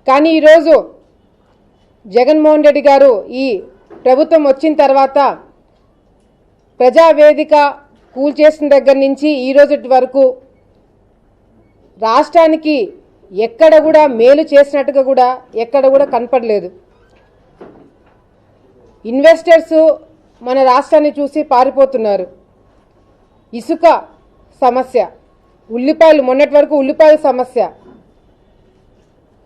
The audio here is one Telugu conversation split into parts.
కానీ ఈరోజు జగన్మోహన్ రెడ్డి గారు ఈ ప్రభుత్వం వచ్చిన తర్వాత ప్రజావేదిక కూల్చేసిన దగ్గర నుంచి ఈ రోజు వరకు రాష్ట్రానికి ఎక్కడ కూడా మేలు చేసినట్టుగా కూడా ఎక్కడ కూడా కనపడలేదు. ఇన్వెస్టర్స్ మన రాష్ట్రాన్ని చూసి పారిపోతున్నారు. ఇసుక సమస్య, ఉల్లిపాయలు, మొన్నటి వరకు ఉల్లిపాయల సమస్య,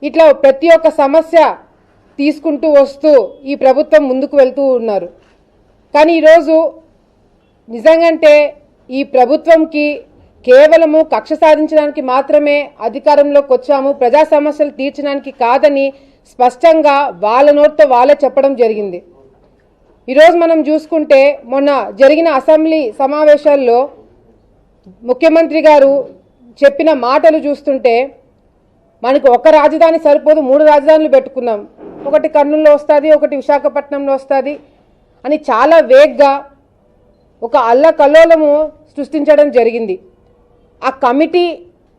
ఇట్లా ప్రతి ఒక్క సమస్య తీసుకుంటూ వస్తూ ఈ ప్రభుత్వం ముందుకు వెళ్తూ ఉన్నారు. కానీ ఈరోజు నిజంగంటే ఈ ప్రభుత్వంకి కేవలము కక్ష సాధించడానికి మాత్రమే అధికారంలోకి వచ్చాము, ప్రజా సమస్యలు తీర్చడానికి కాదని స్పష్టంగా వాళ్ళ నోటితో వాళ్ళే చెప్పడం జరిగింది. ఈరోజు మనం చూసుకుంటే మొన్న జరిగిన అసెంబ్లీ సమావేశాల్లో ముఖ్యమంత్రి గారు చెప్పిన మాటలు చూస్తుంటే మనకు ఒక రాజధాని సరిపోదు, 3 రాజధానులు పెట్టుకుందాం, ఒకటి కర్నూలులో వస్తుంది, ఒకటి విశాఖపట్నంలో వస్తుంది అని చాలా వేగ్గా ఒక అల్లకల్లోలము సృష్టించడం జరిగింది. ఆ కమిటీ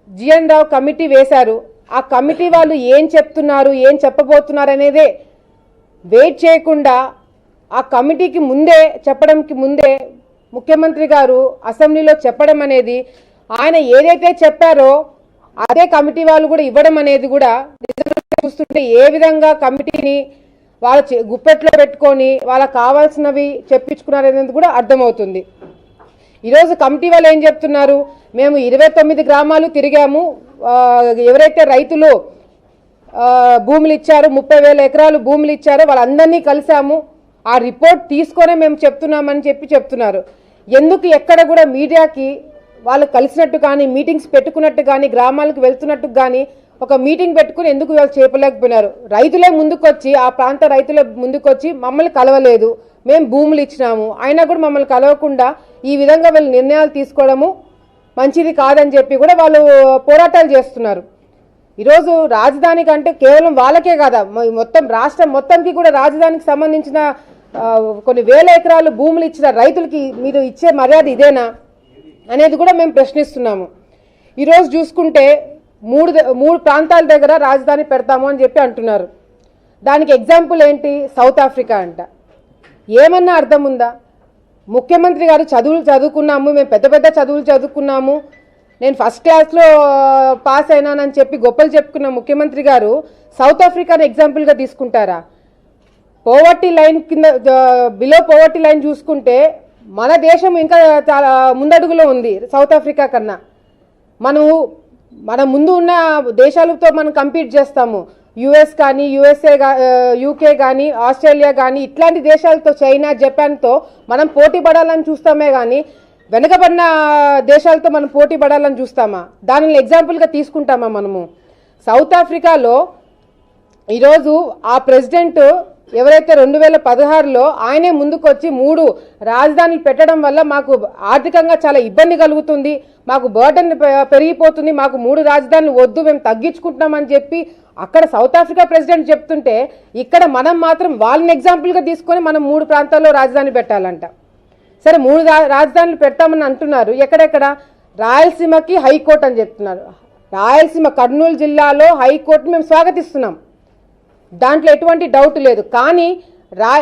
జిఎన్ రావు కమిటీ వేశారు. ఆ కమిటీ వాళ్ళు ఏం చెప్తున్నారు, ఏం చెప్పబోతున్నారు అనేదే వెయిట్ చేయకుండా ఆ కమిటీకి ముందే చెప్పడానికి ముందే ముఖ్యమంత్రి గారు అసెంబ్లీలో చెప్పడం అనేది, ఆయన ఏదైతే చెప్పారో అదే కమిటీ వాళ్ళు కూడా ఇవ్వడం అనేది కూడా చూస్తుంటే ఏ విధంగా కమిటీని వాళ్ళ గుప్పెట్లో పెట్టుకొని వాళ్ళకి కావాల్సినవి చెప్పించుకున్నారనేది కూడా అర్థమవుతుంది. ఈరోజు కమిటీ వాళ్ళు ఏం చెప్తున్నారు, మేము 29 గ్రామాలు తిరిగాము, ఎవరైతే రైతులు భూములు ఇచ్చారో 30,000 ఎకరాలు భూములు ఇచ్చారో వాళ్ళందరినీ కలిసాము, ఆ రిపోర్ట్ తీసుకొనే మేము చెప్తున్నామని చెప్తున్నారు. ఎందుకు ఎక్కడ కూడా మీడియాకి వాళ్ళు కలిసినట్టు కానీ మీటింగ్స్ పెట్టుకున్నట్టు కానీ గ్రామాలకు వెళ్తున్నట్టు కానీ ఒక మీటింగ్ పెట్టుకుని ఎందుకు వాళ్ళు చేయలేకపోయినారు? రైతులే ముందుకొచ్చి, ఆ ప్రాంత రైతులే ముందుకొచ్చి మమ్మల్ని కలవలేదు, మేము భూములు ఇచ్చినాము, అయినా కూడా మమ్మల్ని కలవకుండా ఈ విధంగా వీళ్ళు నిర్ణయాలు తీసుకోవడము మంచిది కాదని చెప్పి కూడా వాళ్ళు పోరాటాలు చేస్తున్నారు. ఈరోజు రాజధాని కంటే కేవలం వాళ్ళకే కాదా, మొత్తం రాష్ట్రం మొత్తానికి కూడా రాజధానికి సంబంధించిన కొన్ని వేల ఎకరాలు భూములు ఇచ్చిన రైతులకి మీరు ఇచ్చే మర్యాద ఇదేనా అనేది కూడా మేము ప్రశ్నిస్తున్నాము. ఈరోజు చూసుకుంటే మూడు ప్రాంతాల దగ్గర రాజధాని పెడతాము అని చెప్పి అంటున్నారు. దానికి ఎగ్జాంపుల్ ఏంటి? సౌత్ ఆఫ్రికా అంట. ఏమన్నా అర్థం ఉందా? ముఖ్యమంత్రి గారు చదువుకున్నాము, మేము పెద్ద పెద్ద చదువులు చదువుకున్నాము, నేను ఫస్ట్ క్లాస్లో పాస్ అయినానని చెప్పి గొప్పలు చెప్పుకున్న ముఖ్యమంత్రి గారు సౌత్ ఆఫ్రికాను ఎగ్జాంపుల్గా తీసుకుంటారా? పోవర్టీ లైన్ కింద, బిలో పోవర్టీ లైన్ చూసుకుంటే మన దేశం ఇంకా చాలా ముందడుగులో ఉంది సౌత్ ఆఫ్రికా కన్నా. మన ముందు ఉన్న దేశాలతో మనం కంపీట్ చేస్తాము. యుఎస్ కానీ, యూకే కానీ, ఆస్ట్రేలియా కానీ ఇట్లాంటి దేశాలతో, చైనా, జపాన్తో మనం పోటీ పడాలని చూస్తామే కానీ వెనకబడిన దేశాలతో మనం పోటీ పడాలని చూస్తామా? దానిని ఎగ్జాంపుల్గా తీసుకుంటామా మనము? సౌత్ ఆఫ్రికాలో ఈరోజు ఆ ప్రెసిడెంట్ ఎవరైతే 2016లో ఆయనే ముందుకొచ్చి 3 రాజధానులు పెట్టడం వల్ల మాకు ఆర్థికంగా చాలా ఇబ్బంది కలుగుతుంది, మాకు బర్డెన్ పెరిగిపోతుంది, మాకు 3 రాజధానులు వద్దు, మేము తగ్గించుకుంటున్నామని చెప్పి అక్కడ సౌత్ ఆఫ్రికా ప్రెసిడెంట్ చెప్తుంటే ఇక్కడ మనం మాత్రం వాళ్ళని ఎగ్జాంపుల్గా తీసుకొని మనం 3 ప్రాంతాల్లో రాజధాని పెట్టాలంట. సరే 3 రాజధానులు పెడతామని అంటున్నారు, ఎక్కడెక్కడ? రాయలసీమకి హైకోర్టు అని చెప్తున్నారు. రాయలసీమ కర్నూలు జిల్లాలో హైకోర్టు మేము స్వాగతిస్తున్నాం, దాంట్లో ఎటువంటి డౌట్ లేదు. కానీ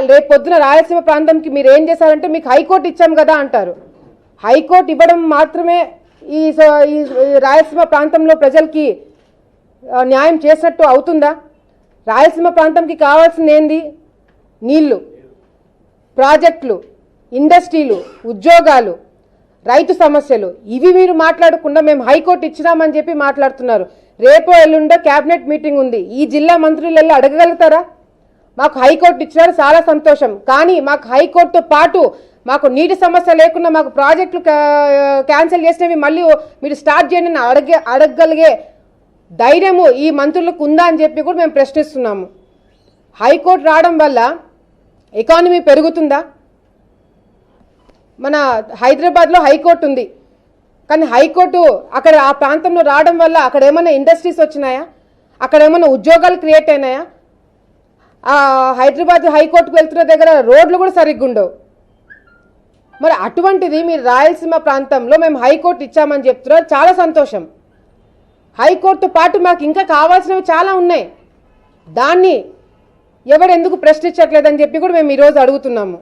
రేపు పొద్దున రాయలసీమ ప్రాంతంకి మీరు ఏం చేశారంటే మీకు హైకోర్టు ఇచ్చాం కదా అంటారు. హైకోర్టు ఇవ్వడం మాత్రమే ఈ రాయలసీమ ప్రాంతంలో ప్రజలకి న్యాయం చేసినట్టు అవుతుందా? రాయలసీమ ప్రాంతంకి కావాల్సింది ఏంది? నీళ్లు, ప్రాజెక్టులు, ఇండస్ట్రీలు, ఉద్యోగాలు, రైతు సమస్యలు. ఇవి మీరు మాట్లాడకుండా మేము హైకోర్టు ఇచ్చినామని చెప్పి మాట్లాడుతున్నారు. రేపో ఎల్లుండో క్యాబినెట్ మీటింగ్ ఉంది, ఈ జిల్లా మంత్రులు వెళ్ళి అడగగలుగుతారా? మాకు హైకోర్టు ఇచ్చినారు, చాలా సంతోషం, కానీ మాకు హైకోర్టుతో పాటు మాకు నీటి సమస్య లేకుండా మాకు ప్రాజెక్టులు క్యాన్సిల్ చేసినవి మళ్ళీ మీరు స్టార్ట్ చేయండి అడగగలిగే ధైర్యము ఈ మంత్రులకు ఉందా అని చెప్పి కూడా మేము ప్రశ్నిస్తున్నాము. హైకోర్టు రావడం వల్ల ఎకానమీ పెరుగుతుందా? మన హైదరాబాద్లో హైకోర్టు ఉంది, కానీ హైకోర్టు అక్కడ ఆ ప్రాంతంలో రావడం వల్ల అక్కడ ఏమైనా ఇండస్ట్రీస్ వచ్చినాయా? అక్కడ ఏమైనా ఉద్యోగాలు క్రియేట్ అయినాయా? హైదరాబాద్ హైకోర్టుకు వెళ్తున్న దగ్గర రోడ్లు కూడా సరిగ్గా ఉండవు. మరి అటువంటిది మీరు రాయలసీమ ప్రాంతంలో మేము హైకోర్టు ఇచ్చామని చెప్తున్నారు, చాలా సంతోషం. హైకోర్టుతో పాటు మాకు ఇంకా కావాల్సినవి చాలా ఉన్నాయి. దాన్ని ఎవరెందుకు ప్రశ్నించట్లేదని చెప్పి కూడా మేము ఈరోజు అడుగుతున్నాము.